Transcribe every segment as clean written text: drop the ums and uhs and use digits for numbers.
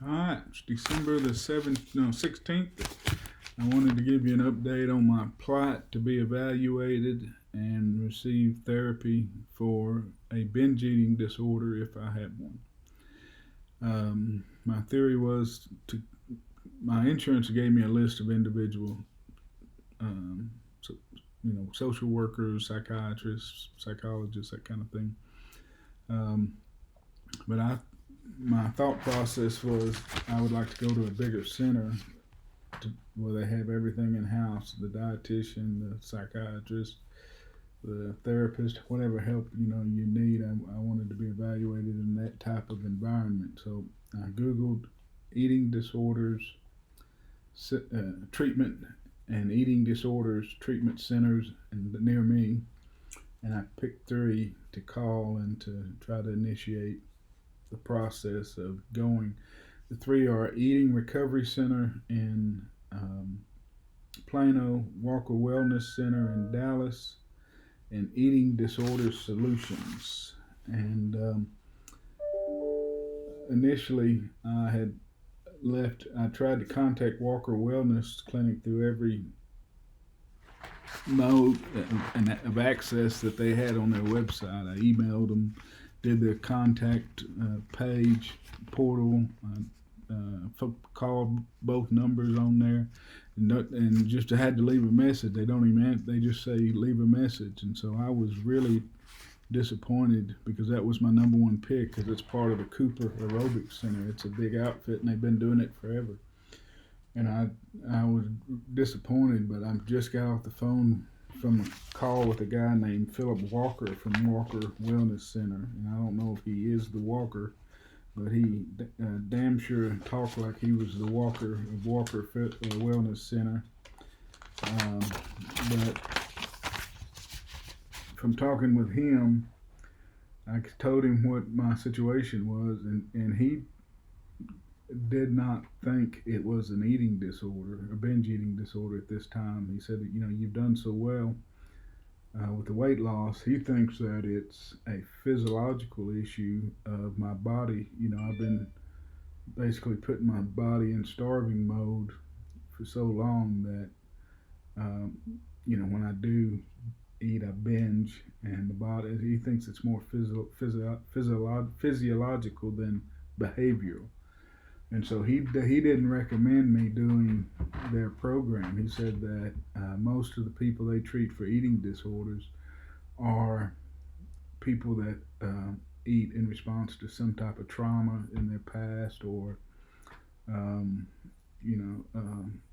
All right, it's December the 7th, no, 16th. I wanted to give you an update on my plot to be evaluated and receive therapy for a binge eating disorder if I had one. My theory was my insurance gave me a list of individual, um, so, social workers, psychiatrists, psychologists, that kind of thing. Um, but my thought process was I would like to go to a bigger center where they have everything in house: the dietitian, the psychiatrist, the therapist, whatever help you need. I wanted to be evaluated in that type of environment. So I googled eating disorders treatment and eating disorders treatment centers near me, and I picked three to call and to try to initiate the process of going. The three are Eating Recovery Center in Plano, Walker Wellness Center in Dallas, and Eating Disorder Solutions. And initially, I tried to contact Walker Wellness Clinic through every mode of access that they had on their website. I emailed them, did their contact page portal, called both numbers on there, and just had to leave a message. They don't even they just say leave a message, and so I was really disappointed because that was my number one pick because it's part of the Cooper Aerobics Center. It's a big outfit and they've been doing it forever. And I was disappointed, but I just got off the phone from a call with a guy named Phillip Walker from Walker Wellness Center, and I don't know if he is the Walker, but he damn sure talked like he was the Walker of Walker Wellness Center. But from talking with him, I told him what my situation was, and he did not think it was an eating disorder, a binge eating disorder at this time. He said, you've done so well with the weight loss. He thinks that it's a physiological issue of my body. I've been basically putting my body in starving mode for so long that, when I do eat, I binge, and the body, he thinks it's more physiological than behavioral. And so he didn't recommend me doing their program. He said that most of the people they treat for eating disorders are people that eat in response to some type of trauma in their past, or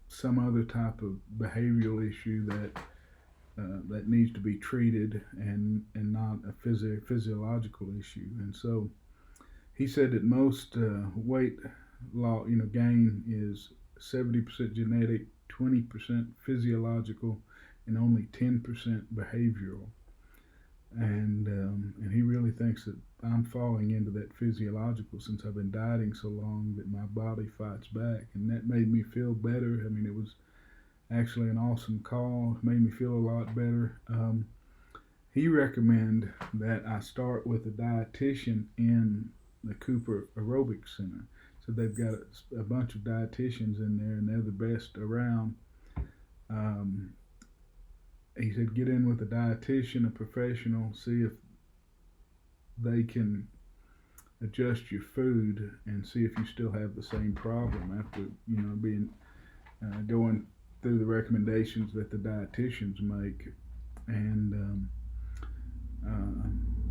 some other type of behavioral issue that needs to be treated, and not a physiological issue. And so he said that most weight gain is 70% genetic, 20% physiological, and only 10% behavioral. And he really thinks that I'm falling into that physiological since I've been dieting so long that my body fights back, and that made me feel better. I mean, it was actually an awesome call. It made me feel a lot better. He recommended that I start with a dietitian in the Cooper Aerobics Center. So they've got a bunch of dietitians in there, and they're the best around. He said, get in with a dietitian, a professional, see if they can adjust your food and see if you still have the same problem after, being going through the recommendations that the dietitians make, and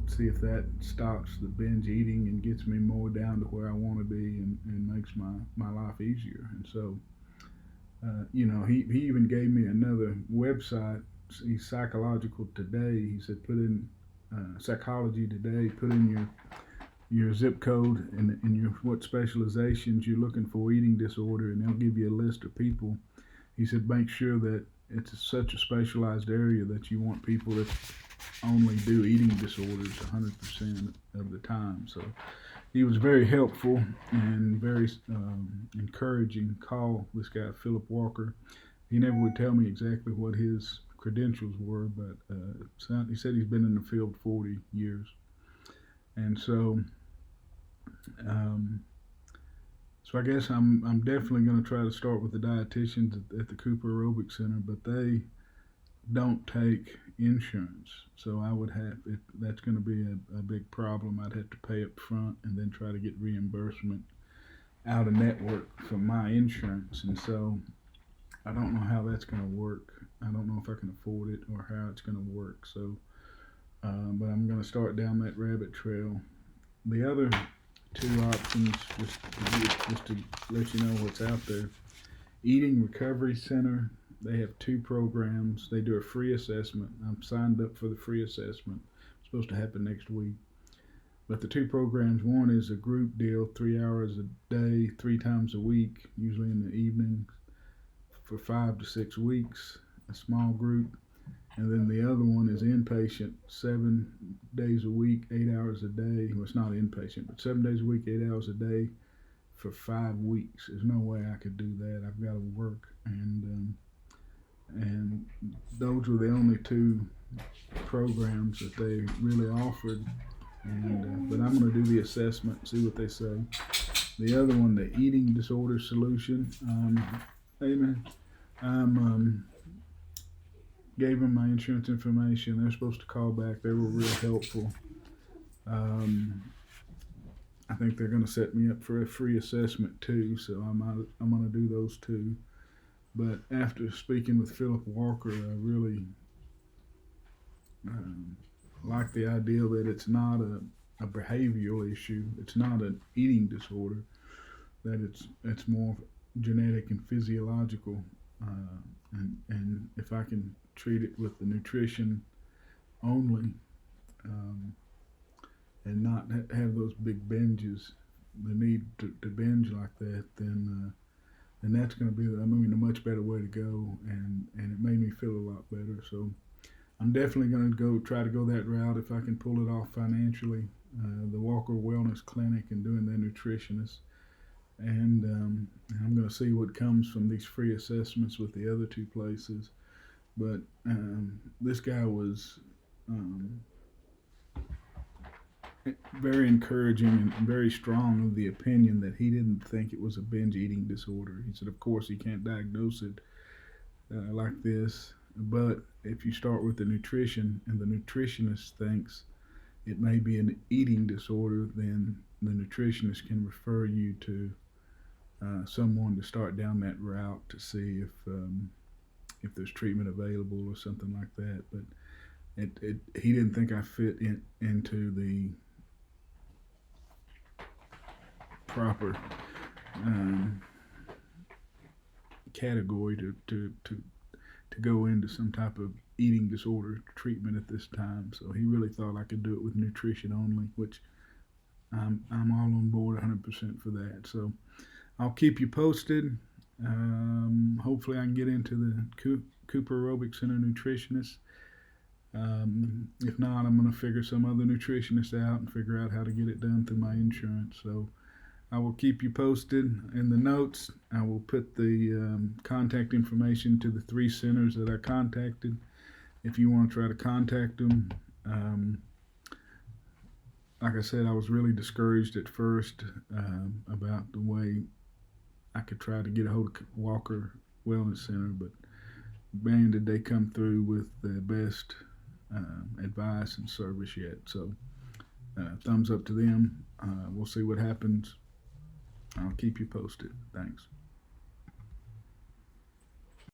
see if that stops the binge eating and gets me more down to where I want to be, and makes my life easier. And so, he even gave me another website. He's Psychological Today. He said, put in Psychology Today, put in your zip code and your what specializations you're looking for eating disorder, and they'll give you a list of people. He said, make sure that it's such a specialized area that you want people that only do eating disorders 100% of the time. So he was very helpful and very encouraging call, this guy, Phillip Walker. He never would tell me exactly what his credentials were, but he said he's been in the field 40 years. And so So I guess I'm definitely going to try to start with the dietitians at the Cooper Aerobic Center, but they don't take insurance. So I would have it, that's going to be a big problem. I'd have to pay up front and then try to get reimbursement out of network from my insurance, and so I don't know how that's going to work. I don't know if I can afford it or how it's going to work. So, but I'm going to start down that rabbit trail. The other two options, just to let you know what's out there. Eating Recovery Center. They have two programs. They do a free assessment. I'm signed up for the free assessment. It's supposed to happen next week. But the two programs, one is a group deal, 3 hours a day, 3 times a week, usually in the evening, for 5 to 6 weeks, a small group. And then the other one is inpatient, 7 days a week, 8 hours a day. Well, it's not inpatient, but 7 days a week, 8 hours a day for 5 weeks. There's no way I could do that. I've got to work, and those were the only two programs that they really offered. And but I'm going to do the assessment, see what they say. The other one, the Eating Disorder Solution. Hey man, gave them my insurance information. They're supposed to call back. They were real helpful. I think they're going to set me up for a free assessment too, so I'm going to do those two. But after speaking with Phillip Walker, I really like the idea that it's not a behavioral issue. It's not an eating disorder. That it's more genetic and physiological. And if I can treat it with the nutrition only, and not have those big binges, the need to binge like that, then that's going to be, a much better way to go, and it made me feel a lot better. So I'm definitely going to try to go that route if I can pull it off financially. The Walker Wellness Clinic and doing their nutritionist, and I'm going to see what comes from these free assessments with the other two places. But this guy was very encouraging and very strong of the opinion that he didn't think it was a binge eating disorder. He said, of course, he can't diagnose it like this, but if you start with the nutrition and the nutritionist thinks it may be an eating disorder, then the nutritionist can refer you to someone to start down that route to see if there's treatment available or something like that. But he didn't think I fit into the proper category to go into some type of eating disorder treatment at this time. So he really thought I could do it with nutrition only, which I'm all on board 100% for that. So I'll keep you posted. Hopefully I can get into the Cooper Aerobic Center nutritionist. If not, I'm going to figure some other nutritionist out and figure out how to get it done through my insurance. So I will keep you posted. In the notes, I will put the contact information to the 3 centers that I contacted. If you want to try to contact them, like I said, I was really discouraged at first about the way I could try to get a hold of Walker Wellness Center, but man, did they come through with the best advice and service yet. So thumbs up to them. We'll see what happens. I'll keep you posted. Thanks.